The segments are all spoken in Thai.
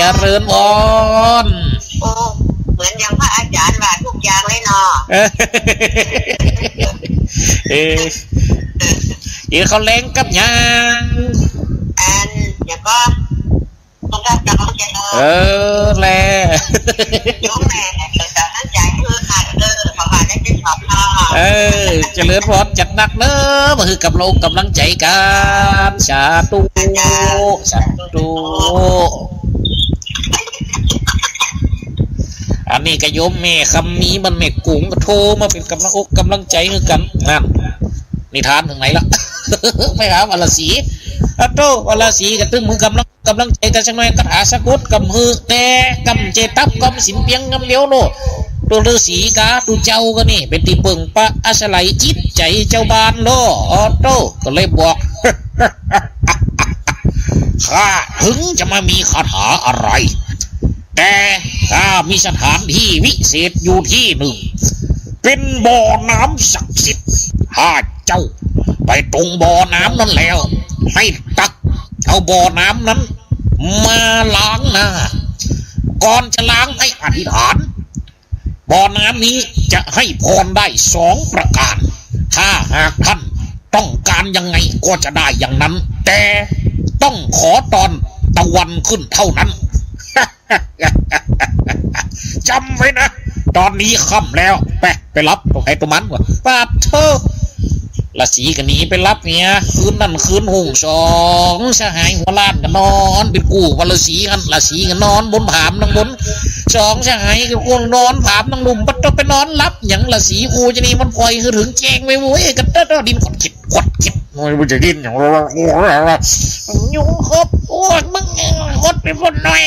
เจริญพรโอ้เหมือนอย่างพระอาจารย์ว่าทุกอย่างเลยเนาะเขาเล่งกับยังอย่างก็ต้องการจะเอาใจแลยกแม่แต่ตั้งใจเพื่อขาดเพราะว่าได้เป็นสอบพ่อเจริญพรจัดหนักเนอะมาคือกับโลกกำลังใจกันสาธุอันนี้ก็โยมแม่คำนี้มันแม่กุ้งก็โทรมาเป็นกำลังอกกำลังใจให้กันนั่นนิทานถึงไหนละไม่หาวัลสีโตวัลสีก็ตึงมือกำลังใจกันสักหน่อยกระถาสกุลกำฮือแต่กำเจตับกำสินเปียงกำเลี้ยวโลตัวฤาษีกาตูเจ้าก็นี่เป็นตีเปิงปะอาศัยจิตใจเจ้าบ้านโลโตก็เลยบอกข้าถึงจะมามีคาถาอะไรแต่ถ้ามีสถานที่วิเศษอยู่ที่หนึ่งเป็นบ่อน้ำศักดิ์สิทธิ์ถ้าเจ้าไปตรงบ่อน้ำนั้นแล้วให้ตักเอาบ่อน้ำนั้นมาล้างหน้าก่อนจะล้างให้อธิษฐานบ่อน้ำนี้จะให้พรได้2 ประการถ้าหากท่านต้องการยังไงก็จะได้อย่างนั้นแต่ต้องขอตอนตะวันขึ้นเท่านั้นจำไว้นะตอนนี้ค่ำแล้วไปรับตัวใครตัวมันวะป้าเธอละสีกันนี้ไปรับเนี่ยคืนนั่นคืนหุ่ง2สหายหัวล้านกันนอนเป็นกูวันละสีกันละสีกันนอนบนผามนั่งบน2สหายกับกูนอนผามนั่งลุ่มปัดต้องไปนอนรับอย่างละสีกูจะนี่มันพลอยคือถึงแจงไปโว้ยกันเต้อดินขดขิดมันจะดินอย่างยุ่งครบโอ้ยมึงคดไปหมดหน่อย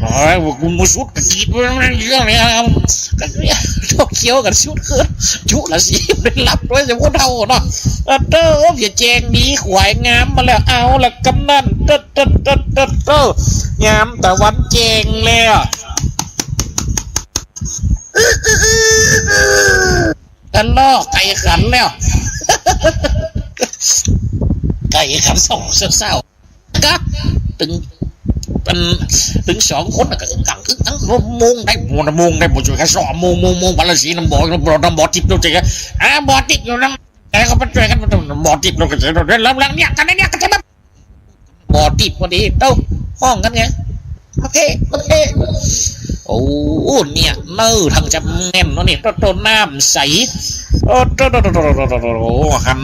โอ้ยกูมุสุดกระกีดมันเรื่องนี้กันเนี่ยชอบเคี้ยวกันชุดเกินชุดละสีเป็นรับด้วยจะพูดเท่าเนาะเต้ออย่าแจงดีขวายงามมาแล้วเอาละกำนันเต้องามแต่วันแจงแล้วกันล่อไก่ขันแล้วไก่ขันส่งเศร้าก็ถึง2 คนก็กังทั้งมุงได้หมดแค่2 มุงวันละสีน้ำบ่อติดตัวเจ๊บ่อติดอยู่น้ำแต่เขาไปช่วยกันบ่อติดเราก็จะแล้วเนี่ยกันเนี่ยก็จะแบบบ่อติดพอดีเต้าห้องกันไงโอเคโอ้เนี่ยเนื้อทางจะแน่นเนาะนี่ต้นน้ำใสหัน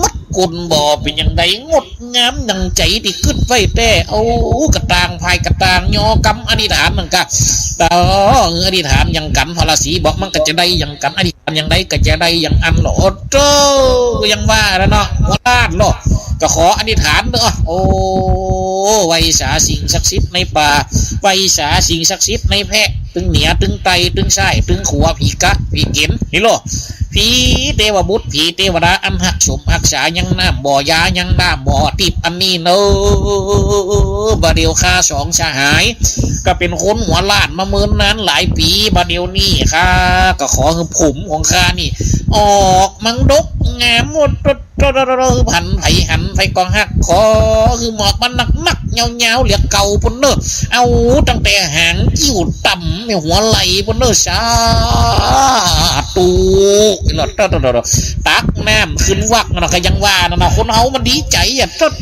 มัดกุนบ่อเป็นยังไงงดงามดังใจที่ขึ้นไฟแต่เอากระตางพายกระตางยอกำอธิษฐานมันก็อธิษฐานอย่างกันพระศรีบอกมันก็จะได้อย่างกันอธิษฐานอย่างใดก็จะได้อย่างอันหรอโตยังว่าแล้วเนาะว่าล้านหรอก็ขออธิษฐานเนาะโอ้ไว้สาสิ่งศักดิ์สิทธิ์ในป่าไว้สาสิ่งศักดิ์สิทธิ์ในแพะตึงเหนียตึงไตตึงไส้ตึงขัวผีกะผีเก็นนี่โลผีเทวบุตรผีเทวดาอันหักสมหักษายังน้ำบ่อยายังน้ำบ่อติบอันนี้เนอบาเดียวค่า2 สหายก็เป็นคนหัวล้านมาเมินนั้นหลายปีบาเดียวนี่ค่ะก็ขอคือผมของข้านี่ออกมังดกงามหมดหันไผกองหักขอคือหมอกมันนักเงาเหลียกเก่าปุ่นเนอเอาตั้งแต่หางจิ้วต่ำไม่หัวไหลปุ่นเนอสาตูตักน้ำขึ้นวักนะก็ยังว่านะคนเฮามันดีใจอ่ะตัก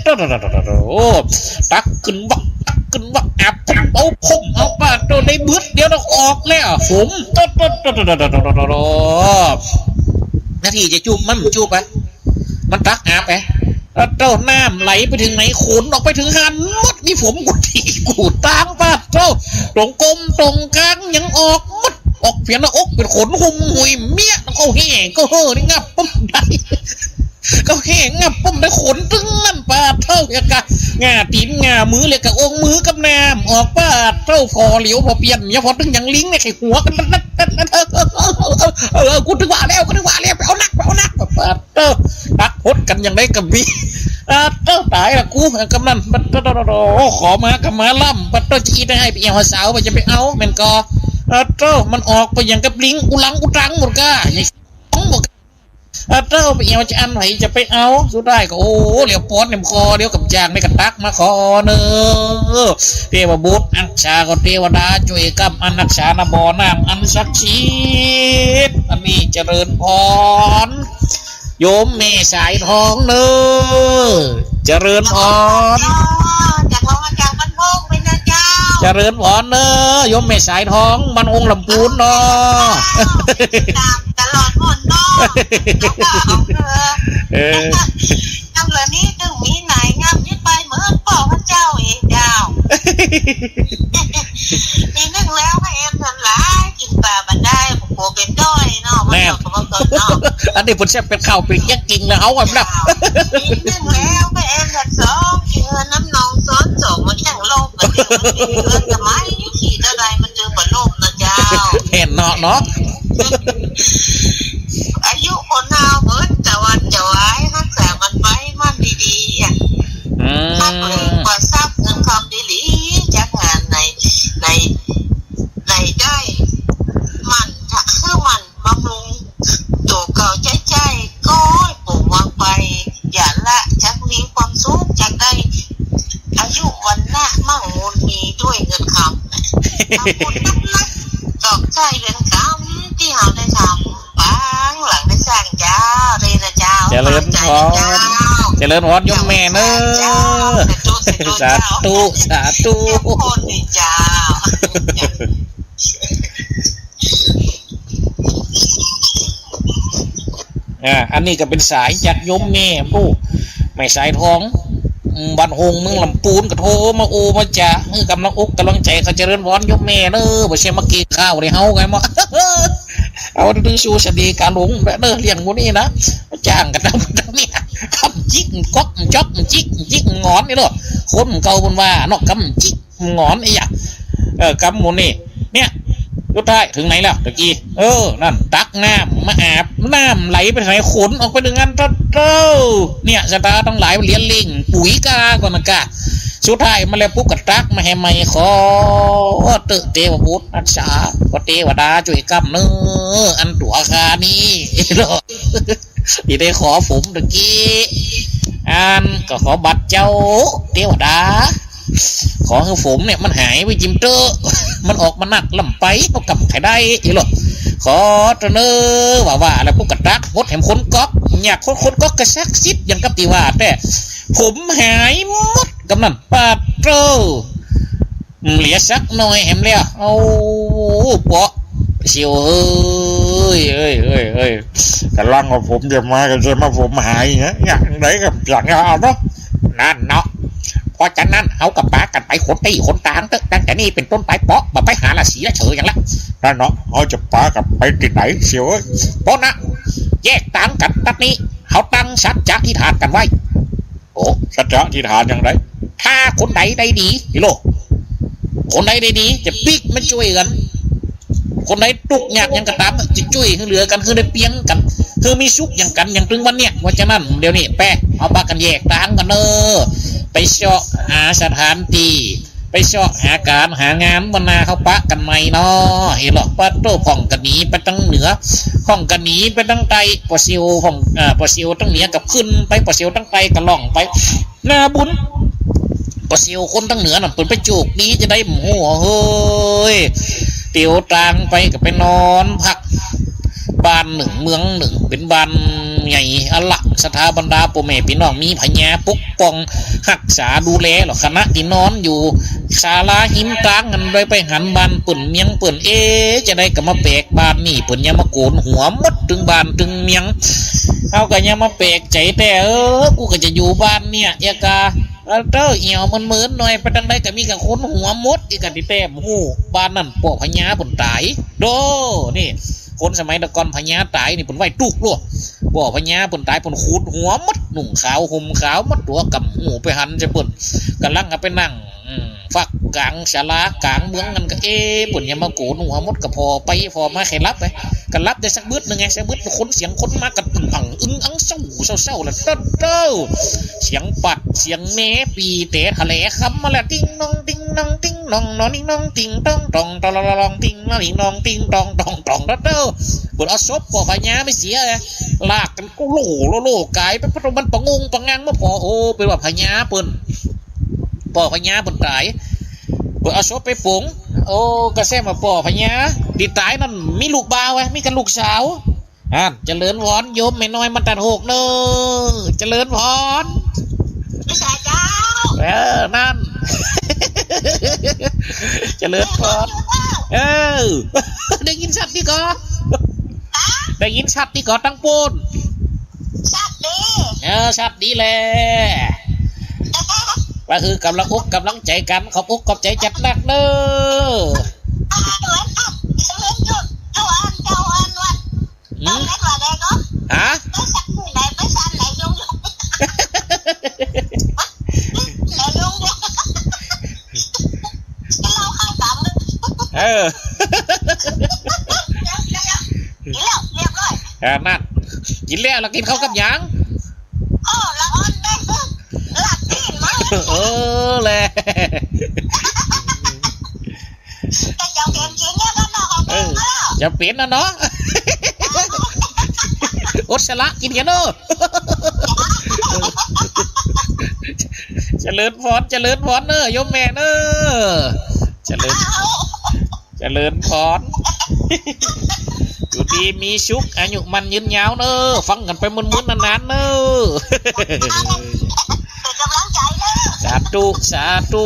ขึ้นวักอาบเอาผมเอาป้าตัวในบึ้ดเดี๋ยวเราออกแล้วผมนาทีจะจูบมันจูบไปมันตักอาบไปเจ้าน้ำไหลไปถึงไหนขนออกไปถึงหันหมดนี่ผมกูทีกูตามป้าเจ้าตรงกลมตรงกลางยังออกหมดออกเพียงหน้าอกเป็นขนหุ่มหุยเมียเขาแห่ก็เฮ่อนี่งับปุ๊บได้เขาแห่งับปุ๊บได้ขนตึ้งนั่นป้าเท่าอย่างกะงาตีนงามือเลยกับองมือกับน้ำออกป้าเท่าพอเหลียวพอเปลี่ยนเนี่ยพอตึ้งอย่างลิงเนี่ยไข่หัวกันกูถึงว่าแล้วไปเอานักป้าเท่าตักพดกันอย่างไรกับบีเต้าตายละกูกำนันปัตโตขอมากำมาล่ำปัตโตจีได้ให้ไปเอาสาวไปจะไปเอาแมนกอเต้ามันออกไปอย่างกับลิงอุลังอุตังหมดก้าอย่างหมด เต้าไปเอาจะอันไหนจะไปเอาสุดได้ก็โอ้เหลียวป้อนเหลียวคอเดี๋ยวกับจางในกระตักมาขอเนอเทวบุตรอักษาก็เทวดาช่วยกับอันอักษานาบอน้ำอันศักดิ์สิทธิ์อันนี้เจริญพรโยมแม่สายทองเนอเจริญพร จากเรามาจากมันโพกเป็นนะเจ้า เจริญพรเนอโยมแม่สายทองมันองค์ลำพูนเนาะ ตลอดหมดเนาะแล้วก็เอาเรือทำเรือนี้ถึงมีไหนงามยึดไปเหมือนพ่อพระเจ้าเองเจ้าอีกนึงแล้วให้เอ็มทันหลายกินปลาบันได้โผล่เป็นด้อยเนาะมันเนาะก็เนาะ อันนี้ผมจะเป็นข้าวเป็นยักษ์กินแล้วเขาแบบนั้น อีกนึงแล้วให้เอ็มทันสองเชื่อน้ำนองซ้อนสองมันแข่งโลกมันเดือดมันเป็นเรื่องทำไมขี่เท่าไรมันเจอปลาโลกนะเจ้า เห็นเนาะ อายุคนเราเหมือนตะวันจะไว้รักษามันไว้มันดีๆอ่ะถ้าเปลือกว่าทราบเงินคำดีๆจากงานในได้มันถ้าคือมันบำรุงตัวเก่าใจก็ปลูกวางไปอย่าละจักมีความสุขจากได้อายุวันหน้ามั่งมูลมีด้วยเงินคำทำบุญนับนักตอกใจเรือนกรรมที่เราได้ทำบ้างหลังได้สร้างเจ้าเรนเจ้า เจริญพรเจริญพรโยมแม่เนอสาธุสาธุ คนดีเจ้า อันนี้ก็เป็นสายจากโยมแม่ผู้แม่สายทองบันหงเมืองลำปูนก็โทรมาโอมาจ่ากำลังอกกำลังใจเขาเจริญพรโยมแม่เนอบ่ใช่มากินข้าวในเฮาไงมั้งเอาดึงสู่สดีการหลงแบบเนอเลี้ยงพวกนี้นะจ้างกันทำเนี่ยคำจิกก๊อกจ๊อกจิกงอนนี่เนาะคนเก่าบนว่าเนาะคำจิกงอนไอ้ยะคำหมูนี่เนี่ยสุดท้ายถึงไหนแล้วตะกี้นั่นตักน้ำมาอาบน้ำไหลไปไหนขนออกไปดึงอันเต้าเนี่ยสตาต้องไหลเลี้ยงลิงปุ๋ยกาก่อนนะกะสุดท้ายมาแล้วปุ๊บก็ตักมาให้ไม่ขอเทวบุตรอักษาก็เทวดาช่วยกำเนื้ออันตัวคานี่เนาะที่ได้ขอผมตะกี้อันก็ขอบัตรเจ้าเทวดาขอให้ผมเนี่ยมันหายไปจิมเตอร์มันออกมานักลำไปเอากลับไข่ได้อีหรอขอตระเนอว่าแล้วพวกกระตักงดแหมคนก๊อกอยากคนก๊อกกระซักซิดอย่างกับตีว่าแต่ผมหายหมดกำนันปาโตเหลียสักหน่อยแหมเลยเอาปะเชียวเอ้ยกำลังว่าผมจะมากันจะมาผมหายอย่างไรกับอย่างเอาเนาะนั่นเนาะเพราะฉะนั้นเอากับป้ากันไปขนตีขนตางตั้งแต่นี้เป็นต้นไปเปาะมาไปหาละสีละเฉยอย่างละนั่นเนาะเอาจะป้ากับไปที่ไหนเชียวเพราะนะแยกต่างกันตัดนี้เขาตั้งสัจจะที่ฐานกันไว้โอ้สัจจะที่ฐานอย่างไรถ้าคนใดได้ดีฮิโลคนใดได้ดีจะปิ๊กมันช่วยกันคนใดตุกยากยังกระตามจะช่วยเหลือกันคือได้เปียงกันคือมีซุกอย่างกันอย่างตึงวันเนี้ยเพราะฉะนั้นเดี๋ยวนี้แปะเอาปากันแยกต่างกันเนอไปเสาะหาสถานที่ไปเสาะหาการหางานบรรณาเขาปะกันใหม่เนาะเห็นหรอปัตโต้ผ่องกันหนีไปตั้งเหนือผ่องกันหนีไปตั้งใต้ปอซิวผ่องปอซิวตั้งเหนือกับขึ้นไปปอซิวตั้งใต้กับล่องไปหน้าบุญปอซิวคนตั้งเหนือน่ะเปิดไปจูกนี้จะได้หมูเฮ้ยเตียวตางไปกับไปนอนพักบ้านหนึ่งเมืองหนึ่งเป็นบ้านใหญ่อลักสถาบรรดาปู่แม่พี่น้องมีพญาปกป้องรักษาดูแลหรอคณะที่นอนอยู่ศาลาหิมตางกันโดยไปหันบ้านเปิ่นเมียงเปิ่นจะได้กับมาแปลกบ้านนี่เปิ่นยามาโกนหัวมัดถึงบ้านถึงเมียงเอากันยามาแปลกใจแต่กูก็จะอยู่บ้านเนี่ยยากาเต้าเหี่ยวมันเหมือนหน่อยไปทางใดก็มีกับคนหัวมดอีกกันที่แต้มหูบ้านนั่นปอกพญาเปิ่นตายโดนี่คนสมัยตะกอนพญาตายนี่เปิ่นไหวตุกล้วปอกพญาเปิ่นตายเปิ่นขูดหัวมดหนุ่งขาวห่มขาวมัดตัวกับหูไปหันจะเปิ่นกำลังเอาไปนั่ง ฝักกลางศาลากลางเมืองนั่นก็ปุ่นยามาโกนหัวมดก็พอไปพอมาใครรับไปกันรับได้สักบึ้ดนึงไงสักบึ้ดคนเสียงคนมากันอังอังเศร้าแล้วเต้าเสียงปัดเสียงเนปีเตะทะเลคำมาแล้วติ้งน้องติ้งน้องติ้งน้องน้องนิ่งน้องติ้งต้องตองตองลองติ้งน้องนิ่งน้องติ้งตองเต้าปุ่นเอาศพปอพญาไม่เสียเลยลากกันก็โลกายไปพระมันปะงงปะงังมาพอโอ้เป็นว่าพญาปุ่นปอพญาปุ่นตายปุ่นเอาศพไปปุ๋งโอ้กระแสมาปอพญาดีตายนั่นมีลูกบ่าวไว้มีกันลูกสาวเจริญพรโยมไม่น้อยมันตัดหกเนอะเจริญพรไม่ใช่เจ้านั่นเจริญพรได้ยินชัดดีก่อนได้ยินชัดดีก่อนตั้งปูนชัดดีชัดดีแหละว่าคือกำลังอกกำลังใจกันขอบอกขอบใจจัดหนักเนอะฮะนั่นกินแล้วเรากินข้าวกับยังแหละจะเปลี่ยนนะเนาะอดสละกินกันเนอะเจริญพรเนอะโยมแม่เนอะเจริญพรอยู่ดีมีชุกอายุมันยืนยาวเนอะฟังกันไปมึนๆนานๆเนอะสาธุ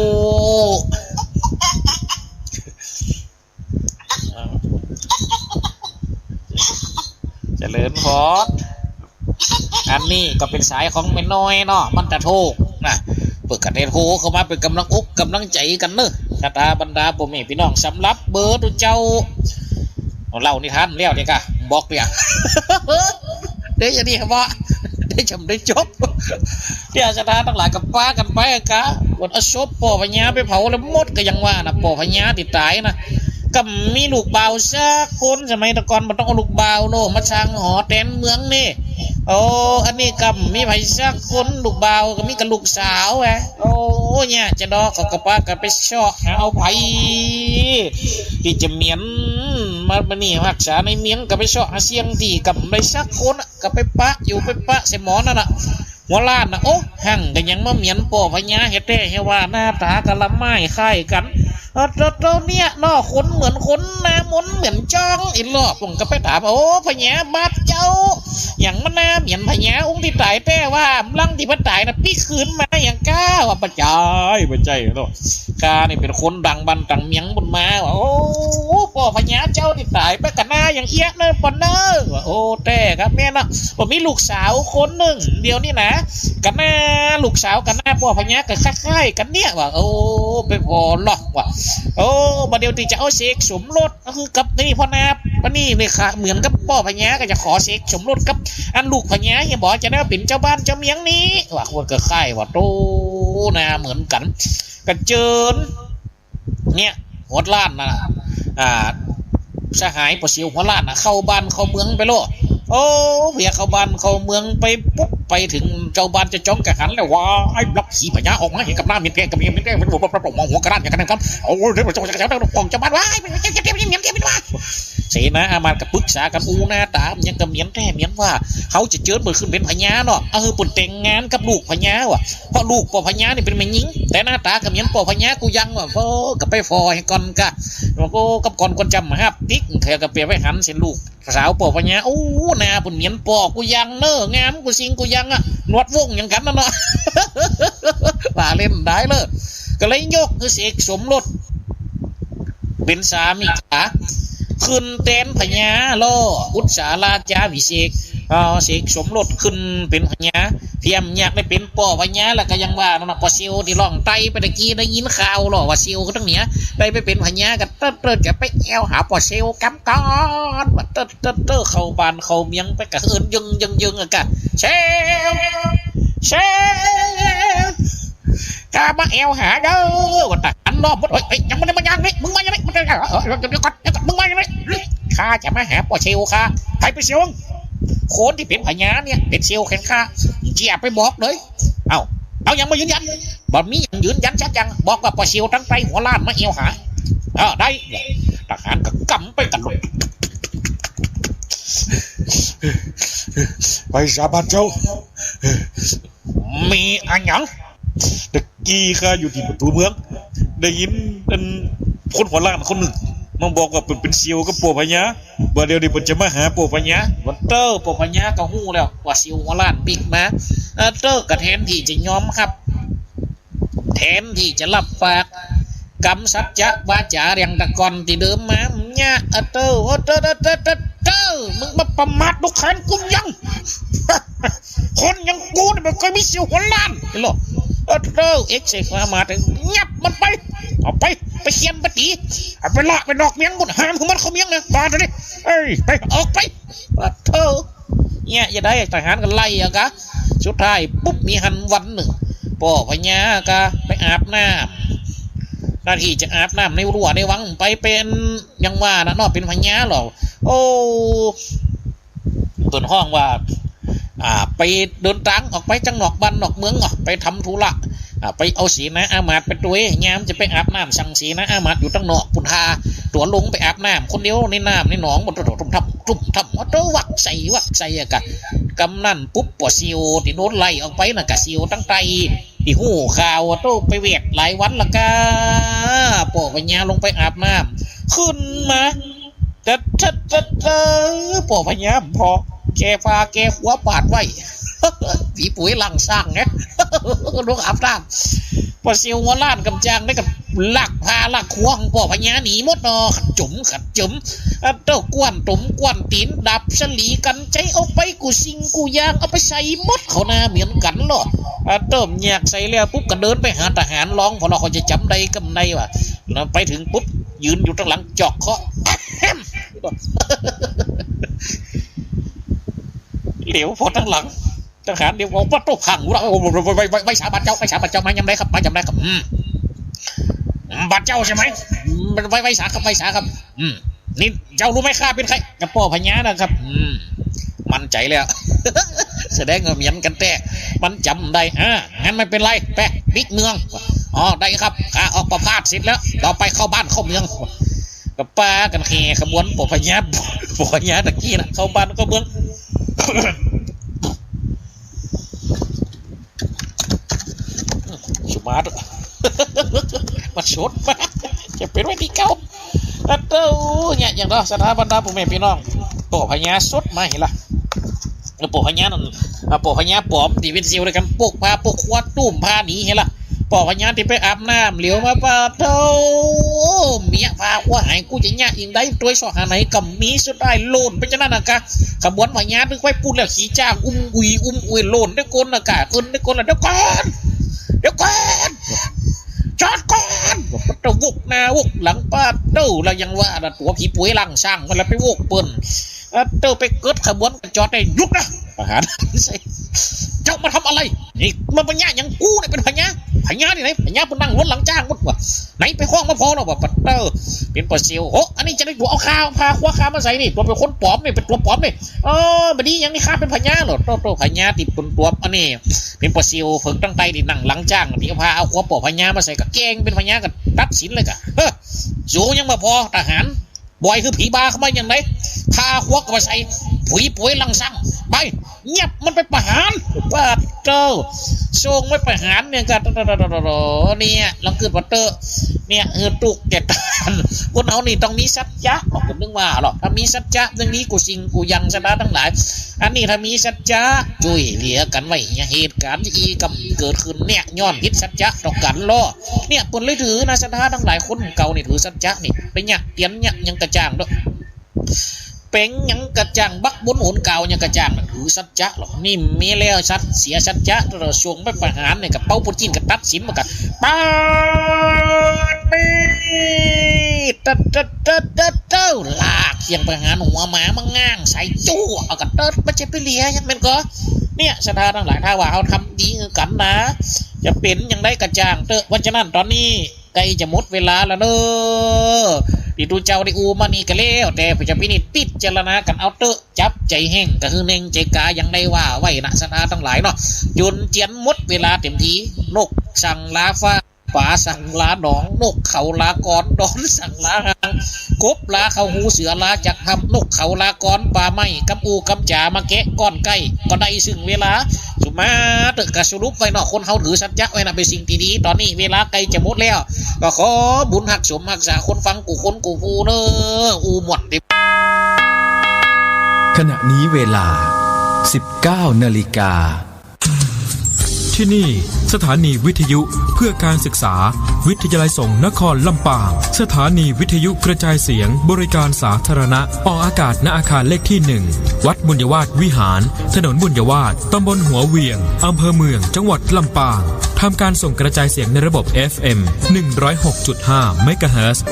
เจริญพรอันนี้ก็เป็นสายของแม่น้อยเนาะมันจะโทกนะเปิดกันเทโทเข้ามาเป็นกำลังอกกำลังใจกันเนอะคาตาบรรดาพ่อแม่พี่น้องสำหรับเบอร์ตัวเจ้าเล่านิทานแล้วเนี่ยกะบอกเนี่ยเดี๋ยวอย่างนี้ครับว่าได้จำได้จบเดี๋ยวจะทานทั้งหลายกับป้ากันไปกะวันอศพปอพญาไปเผาแล้วมดก็ยังว่านะปอพญาติดตายนะก็มีลูกบ่าวสักคนสมัยตะกอนมันต้องเอาลูกบ่าวโน่มาช่างหอแตนเมืองนี่โอ้อันนี้ก็มีไผสักคนลูกบ่าวก็มีกับลูกสาวแหละโอ้เนี่ยจะดอกกับป้าก็ไปชอบเอาไผที่จะเมียนมานี่รักษาในเมียงก็ไปชอบเสียงที่กับไปสักคนก็ไปปะอยู่ไปปะเสมอนั่นน่ะหัวล้านนะโอ้หั่งก็ยังมาเหมียนปอพญาเฮเต้เฮว่าหน้าตากะละไม้คล้ายกันตัวเนี่ยนอคนเหมือนคนน้ำมนเหมือนจ้องอีหลอกผมก็ไปถามโอ้พญาบาดเจ้าอย่างมันน้ำเหมือนพญาองค์ที่ตายแต่ว่าลังที่พันตายนะพี่คืนมาอย่างก้าว่าปัจจัยเนาะกาเนี่ยเป็นคนดังบันตังเมียงบนมาว่าโอ้พ่อพญาเจ้าที่ตายไปกันหน้าอย่างเอี้ยเนอปนเนอว่าโอ้แต่ครับแม่เนาะผมมีลูกสาวคนหนึ่งเดียวนี่นะกันหน้าลูกสาวกันหน้าพ่อพญาก็คล้ายๆกันเนี่ยว่าโอ้ไปพอหรอกว่าโอ้บัดเดียวที่จะเอาเสกสมรสก็คือกับนี่พ่อนาวันนี้เลยค่ะเหมือนกับพ่อพญาก็จะขอเสกสมรสกับอันลูกพญาอย่าบอกจะได้เป็นเจ้าบ้านเจ้าเมียงนี้ว่าคนก็คล้ายว่าโตนาเหมือนกันกันเจิญเนี่ยหัวล้านนะสหายปะเสียวหัวล้านนะเข้าบ้านเข้าเมืองไปโลโอ้เพียเข้าบ้านเข้าเมืองไปปุ๊บไปถึงเจ้าบ้านจะจ้องกระหันเลยว่าไอ้บล็อกขี่พญาออกมาเห็นกับหน้าเมียนแกกับเมียนแกเป็นหัวประปงมองหัวกระด้างอย่างนั้นครับโอ้เดี๋ยวจะของเจ้าบ้านว้ายเป็นเมียนเป็นว่าเสนาอามากับปรึกษากันอูหน้าตายังกับเมียนแท้เมียนว่าเขาจะเจิดเปิดขึ้นเป็นพญาเนาะปุ่นแต่งงานกับลูกพญาว่ะเพราะลูกปอพญานี่เป็นแม่หญิงแต่หน้าตากับเมียนปอพญากูยังว่ะโอ้กับไปฟอให้ก่อนกะแล้วก็กับก่อนคนจำฮับติ๊กแค่กับเปียไว้หันเส้นลูกสาวปอพญาโอ้หน้าปุ่นเมียนปอกูยังเนอะงามกูซิงกูยังอะนวดวงอย่างกันนั่นเนาะว่าเล่นได้เลยก็เลยยกคือเสกสมรสเป็นสามีจ๋าขึ้นเต้นพญาล่ออุตสาราชาวิเศษเสกสมรสขึ้นเป็นพญาเพียมอยากได้เป็นป่อพญาแล้วก็ยังว่านะปอเซียวที่ล่องไตไปตะกี้ได้ยินข่าวหรอว่าเซียวก็ต้องเนี้ยได้ไปเป็นพญากันเติร์ดจะไปแอวหาปอเซียวกำก้อนว่าเติร์เข้าบ้านเข้าเมียงไปกับเอิญยึงอะกันเชล กามาแอวหาเด้อว่าแต่อันรอบหมดเฮ้ยยังไม่ได้มายังนี่มึงมายังนี่มึงจะเดี๋ยวก่อนมึงมายังนี่ข้าจะมาหาป่อเชลค่ะใครไปเชลคนที่เป็นพญาเนี่ยเป็นเชลแข่งข้าเจียไปบอกเลยเอายังมายืนยันบอกมียังยืนยันชัดยังบอกว่าป่อเชลตั้งใจหัวล้านมาแอวหาได้ทหารก็กำไปกันหมดไปสาบานเจ้ามีอันยังตะกี้ข้าอยู่ที่ประตูเมืองได้ยินคนหัวล้านคนหนึ่งมันบอกว่าเป็นเซียวกับปู่พญาบ่เดี๋ยวนี้เพิ่นจะมาหาปู่พญาวันเตอร์ป่อพญาก็หู้แล้วว่าซิวหัวล้านบิ๊กมาเตอร์ก็แทนที่จะยอมครับแทนที่จะรับปากกำสัจจะวาจาเรียงตะกอนที่เดิมมาเนี่ยเตอร์มึงมาประมาทลูกค้ากูยังคนยังกูเนี่ยมันเคยมีซิวหัวล้านเห็นหรอเตอร์เอ็กซ์มาถึงงับมันไปเอาไปเขียนปฏิไปละไปดอกเมียงหมดหามของมันเขาเมียงนะมาเลยไปออกไปเธอเนี่ยอย่าได้ทหารกันไล่อะกะสุดท้ายปุ๊บมีหันวันหนึ่งป่อพญากะไปอาบน้ำหน้าที่จะอาบน้ำในรั้วในวังไปเป็นยังว่านะนอกเป็นพญาหรอโอ้เปิดห้องว่าไปเดินทางออกไปจังหนอกบ้านนอกเมืองไปทำธุระไปเอาสีนะอามาดไปตัวยามจะไปอาบน้ำสั่งสีนะอามาดอยู่ตั้งนอกปุนทาตัวลงไปอาบน้ำคนเดียวในน้ำในหนองบนทุ่มทับว่าตัววักใส่อะกะกำนั่นปุ๊บปวดซิวที่โน้นไล่ออกไปน่ะกะซิวตั้งไตที่หูข่าวตัวไปเวทหลายวันละกะปอปัญญาลงไปอาบน้ำขึ้นมาปอปัญญาพอแกฟ้าแกหัวปาดไว้ผีปุ๋ยหลังสร้างไงลูกอาบน้ำพอเซียวหัวล้านกำจางได้กับลักพาลักควงป่อพญาหนีหมดขัดจุ๋มเต้ากวนตุ่มกวนตีนดับสลีกันใจเอาไปกูซิงกูยางเอาไปใส่หมดเขาหน้าเหมือนกันหรอเติมแยกใส่แล้วปุ๊บก็เดินไปหาทหารร้องพอเราเขาจะจำได้กำในว่ะไปถึงปุ๊บยืนอยู่ตรงหลังจอกเคาะเหลวพอทั้งหลังทหารเดี๋ยวบอกว่าโต๊ะพังเราไม่สาบานเจ้ามายังไงครับมาจำได้ครับบาดเจ้าใช่ไหมไม่สาครับนี่เจ้ารู้ไหมข้าเป็นใครกับพ่อพญานะครับมั่นใจแล้วแสดงเงียนกันแต่มันจำได้งั้นไม่เป็นไรแปะบิ๊กเมืองได้ครับข้าออกประพาสเสร็จแล้วต่อไปเข้าบ้านเข้าเมืองกับป้ากันแห่ขบวนพ่อพญาตะกี้นะเข้าบ้านเข้าเมืองชุมาดมาชดมาจะเป็นไว้ที่เก่าเต้าเนี่ยอย่างเราสถาบันดาผู้แม่พี่น้องป่อพญาสดมาเห็นละป่อพญานั่นป่อพญาปอมที่เป็นเซียวด้วยกันปกพาปกขวดตุ่มพาหนีเห็นละป่อพญาที่ไปอาบน้ำเหลียวมาป่าเต้าเมียพาว่าหายกูจะเนี่ยยิงได้ตัวสอหาไหนกับมีสุดได้โลนไปจะนั่นนะกะขบวนพญาดึกไว้พูดแล้วขี่จ้างอุยโลนได้ก้นนะกะได้ก้นละเดี๋ยวก่อนจอดก่อนตะวกหน้าวกหลังป้าเต้าเรายังว่าตัวผีป่วยหลังสร้างมันแล้วไปวกเปิ้นเต้าไปเกิดขบวนจอดได้ยุกนะทหารเจ้ามาทำอะไรนี่มันพญาอย่างกูเนี่ยเป็นพญาที่ไหนพญาเป็นนั่งรถหลังจ้างมุดว่ะไหนไปห้องมาพอเราว่าปัตเตอร์เป็นปลาซิวโอ้อันนี้จะได้ตัวเอาข้าวพาคว้าข้าวมาใส่นี่ตัวเป็นคนปลอมนี่เป็นตัวปลอมนี่บัดนี้ยังนี่ข้าเป็นพญาเหรอตัวพญาติดเป็นตัวอันนี้เป็นปลาซิวฝึกตั้งใจที่นั่งหลังจ้างที่พาเอาหัวปอพญามาใส่กับแกงเป็นพญากับตัดสินเลยกะสูยังมาพอทหารบอยคือผีบาเข้ามาอย่างไรพาหัวกับมาใส่ผีป่วยหลังสั่งไปเงียบมันไปประหารป้าเต้าส่งไม่ประหารเนี่ยกันเนี่ยลังเกิดปัตเตอร์เนี่ยตุกเจ็ดคนเอานี่ต้องมีสัจจะบอกผมนึกว่าหรอกถ้ามีสัจจะเรื่องนี้กูสิงกูยังชนะทั้งหลายอันนี้ถ้ามีสัจจะช่วยเหลือกันไว้เหตุการณ์ที่กำเกิดขึ้นเนี่ยย้อนพิษสัจจะต่อกันล่อเนี่ยคนเลยถือนะชนะทั้งหลายคนเก่านี่ถือสัจจะนี่ไปเนี่ยเตียนเนี่ยยังกระจ่างด้วยเป็งยังกระจ่างบักบุญหุนเก่ายังกระจ่างถือสัจจะหรอกนี่มีแล้วชัดเสียสัจจะเราช่วงไม่ประหารเนี่ยกับเป้าปุจินกับตัดสินมากันป้าปีลากเคียงประหารหัวหมามาง่างใส่จู่เอากันเติร์ดไม่ใช่ไปเลียยังเป็นก็เนี่ยสถานทั้งหลายถ้าว่าเขาทำดีกันนะ จะเป็นอย่างไรกระจ่างเตอะเพราะฉะนั้นตอนนี้ใกล้จะหมดเวลาแล้วเนอะที่ตูเจ้าได้อูมานี่ก็แล้วแต่ผู้จะพินิจพิจารณากันเอาเตอะจับใจแห้งก็คือเน่งใจกาอย่างได้ว่าไว้นะสถาทั้งหลายเนาะจนเจียนหมดเวลาเต็มทีนกสั่งลาฟ้าป่าสั่งลาหนองนกเขาลากรดอนสั่งลาหางกบลาเขาหูเสือลาจักทำนกเขาลากรป่าไม้กำอูกำจ่ามาแกะก้อนไก่ก็ได้ซึ่งเวลาสุมาเตอะกระสรุปไว้เนาะคนเขาถือสัจจะไว้นะเป็นสิ่งที่ดีตอนนี้เวลาใกล้จะหมดแล้วก็ขอบุญหักสมหักษาคนฟังกูคนกูฟูเนออูหมด ขณะนี้เวลา 19 นาฬิกาที่นี่สถานีวิทยุเพื่อการศึกษาวิทยาลัยสงฆ์นครลำปางสถานีวิทยุกระจายเสียงบริการสาธารณะออกอากาศณอาคารเลขที่1วัดบุญยวาสวิหารถนนบุญยวาสตำบลหัวเวียงอำเภอเมืองจังหวัดลำปางทำการส่งกระจายเสียงในระบบ FM 106.5 เมกะเฮิรตซ์